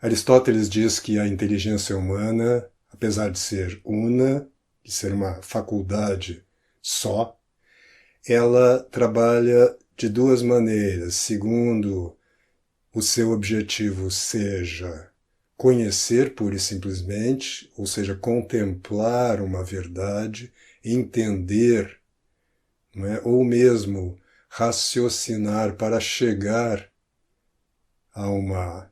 Aristóteles diz que a inteligência humana, apesar de ser una, de ser uma faculdade só, ela trabalha de duas maneiras, segundo o seu objetivo seja conhecer pura e simplesmente, ou seja, contemplar uma verdade, entender, não é? Ou mesmo raciocinar para chegar a uma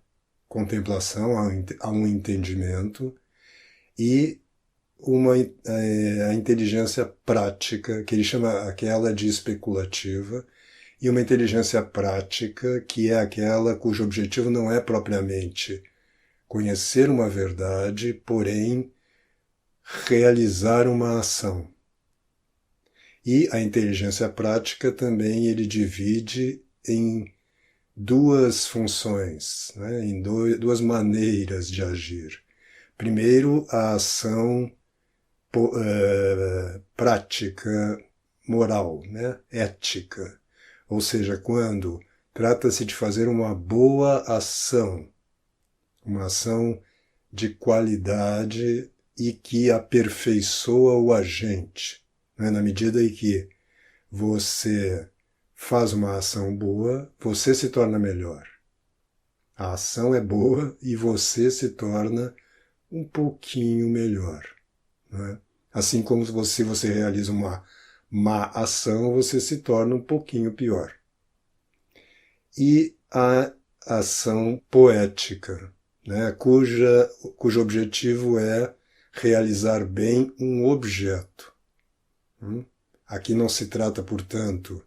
contemplação, a um entendimento, e a inteligência prática, que ele chama aquela de especulativa, e uma inteligência prática, que é aquela cujo objetivo não é propriamente conhecer uma verdade, porém realizar uma ação. E a inteligência prática também ele divide em duas funções, né, em duas maneiras de agir. Primeiro, a ação prática moral, né, ética, ou seja, quando trata-se de fazer uma boa ação, uma ação de qualidade e que aperfeiçoa o agente, né, na medida em que você faz uma ação boa, você se torna melhor. A ação é boa e você se torna um pouquinho melhor. Né? Assim como se você realiza uma má ação, você se torna um pouquinho pior. E a ação poética, né? cujo objetivo é realizar bem um objeto. Aqui não se trata, portanto,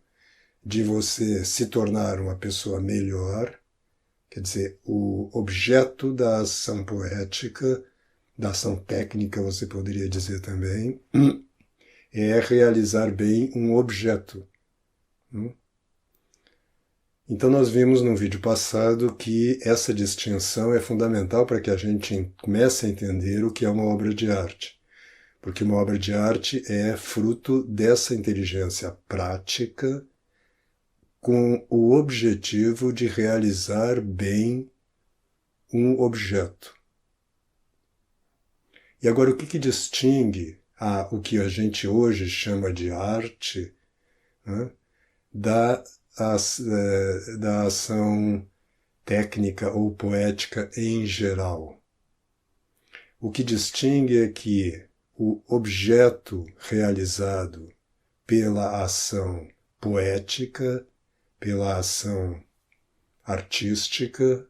de você se tornar uma pessoa melhor, quer dizer, o objeto da ação poética, da ação técnica, você poderia dizer também, é realizar bem um objeto. Então nós vimos no vídeo passado que essa distinção é fundamental para que a gente comece a entender o que é uma obra de arte. Porque uma obra de arte é fruto dessa inteligência prática com o objetivo de realizar bem um objeto. E agora, o que distingue o que a gente hoje chama de arte, né, da ação técnica ou poética em geral? O que distingue é que o objeto realizado pela ação poética, pela ação artística,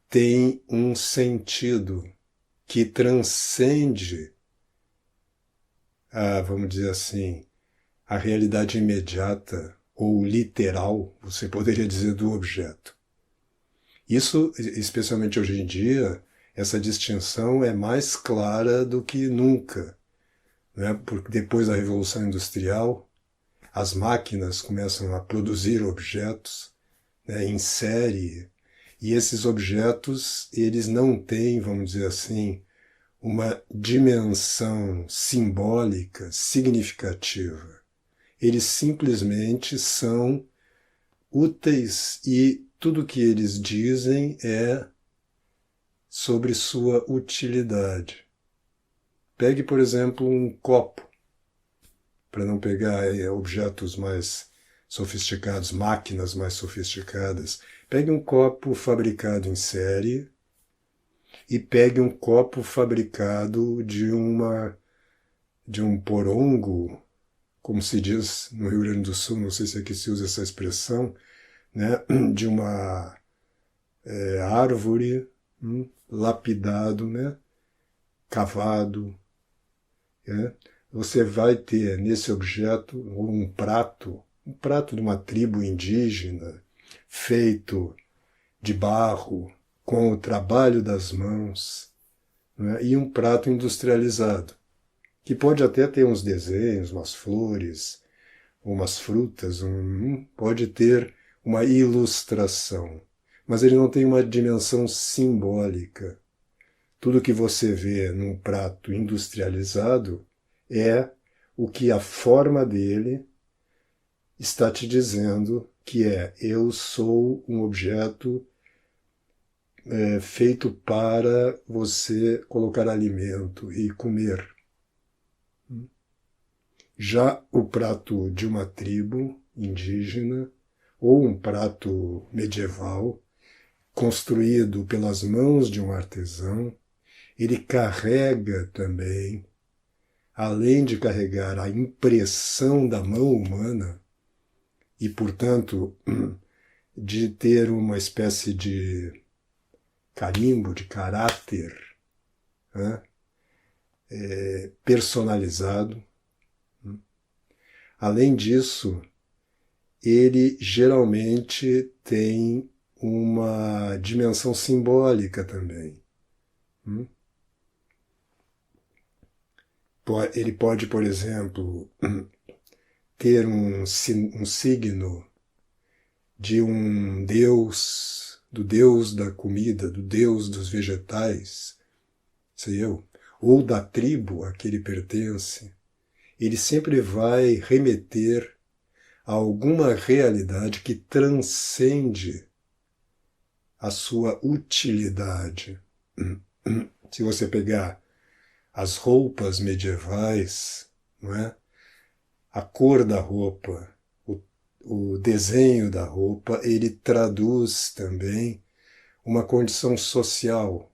tem um sentido que transcende vamos dizer assim, a realidade imediata ou literal, você poderia dizer, do objeto. Isso, especialmente hoje em dia, essa distinção é mais clara do que nunca, né? Porque depois da Revolução Industrial, as máquinas começam a produzir objetos, né, em série, e esses objetos, eles não têm, vamos dizer assim, uma dimensão simbólica significativa. Eles simplesmente são úteis e tudo que eles dizem é sobre sua utilidade. Pegue, por exemplo, um copo, para não pegar objetos mais sofisticados, máquinas mais sofisticadas. Pegue um copo fabricado em série e pegue um copo fabricado de um porongo, como se diz no Rio Grande do Sul, não sei se aqui se usa essa expressão, né, de uma árvore, lapidado, né, cavado. Né? Você vai ter nesse objeto um prato de uma tribo indígena, feito de barro, com o trabalho das mãos, né, e um prato industrializado, que pode até ter uns desenhos, umas flores, umas frutas, pode ter uma ilustração, mas ele não tem uma dimensão simbólica. Tudo que você vê num prato industrializado é o que a forma dele está te dizendo que é: eu sou um objeto feito para você colocar alimento e comer. Já o prato de uma tribo indígena, ou um prato medieval, construído pelas mãos de um artesão, ele carrega também, além de carregar a impressão da mão humana, e, portanto, de ter uma espécie de carimbo, de caráter, né, personalizado. Além disso, ele geralmente tem uma dimensão simbólica também. Ele pode, por exemplo, ter um signo de um deus, do deus da comida, do deus dos vegetais, sei eu, ou da tribo a que ele pertence. Ele sempre vai remeter a alguma realidade que transcende a sua utilidade. Se você pegar as roupas medievais, não é? A cor da roupa, o desenho da roupa, ele traduz também uma condição social,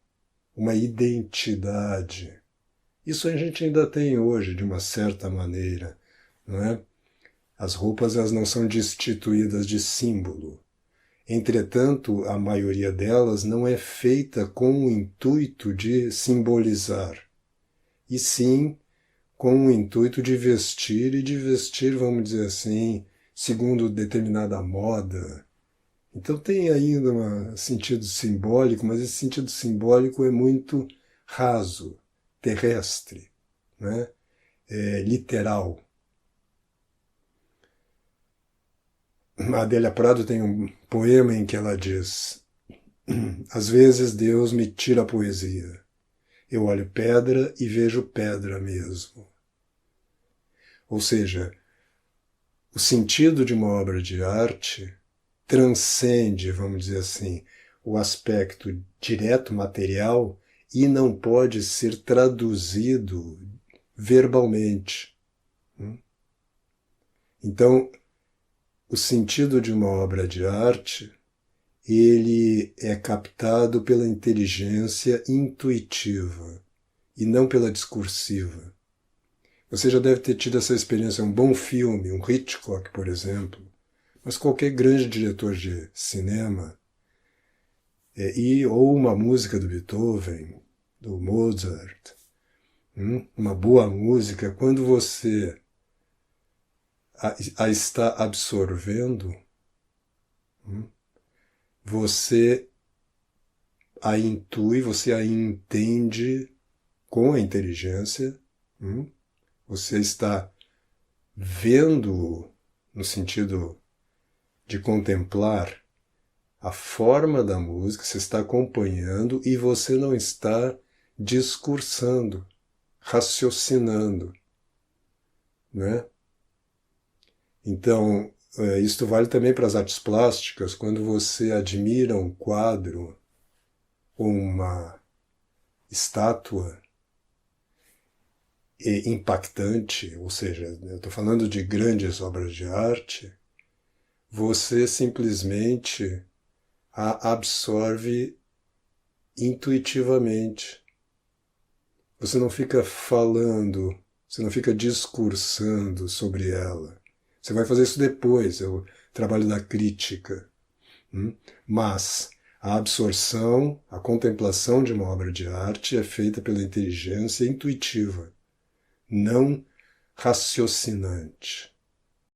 uma identidade. Isso a gente ainda tem hoje, de uma certa maneira, não é? As roupas, elas não são destituídas de símbolo. Entretanto, a maioria delas não é feita com o intuito de simbolizar, e sim com o intuito de vestir, e de vestir, vamos dizer assim, segundo determinada moda. Então tem ainda um sentido simbólico, mas esse sentido simbólico é muito raso, terrestre, né? Literal. A Adélia Prado tem um poema em que ela diz: às vezes Deus me tira a poesia. Eu olho pedra e vejo pedra mesmo. Ou seja, o sentido de uma obra de arte transcende, vamos dizer assim, o aspecto direto material e não pode ser traduzido verbalmente. Então, o sentido de uma obra de arte, ele é captado pela inteligência intuitiva e não pela discursiva. Você já deve ter tido essa experiência, um bom filme, um Hitchcock, por exemplo, mas qualquer grande diretor de cinema, ou uma música do Beethoven, do Mozart, uma boa música, quando você a está absorvendo, você a intui, você a entende com a inteligência, você está vendo, no sentido de contemplar a forma da música, você está acompanhando e você não está discursando, raciocinando, né? Então, isto vale também para as artes plásticas. Quando você admira um quadro ou uma estátua impactante, ou seja, eu estou falando de grandes obras de arte, você simplesmente a absorve intuitivamente. Você não fica falando, você não fica discursando sobre ela. Você vai fazer isso depois, é o trabalho da crítica. Mas a absorção, a contemplação de uma obra de arte é feita pela inteligência intuitiva, não raciocinante.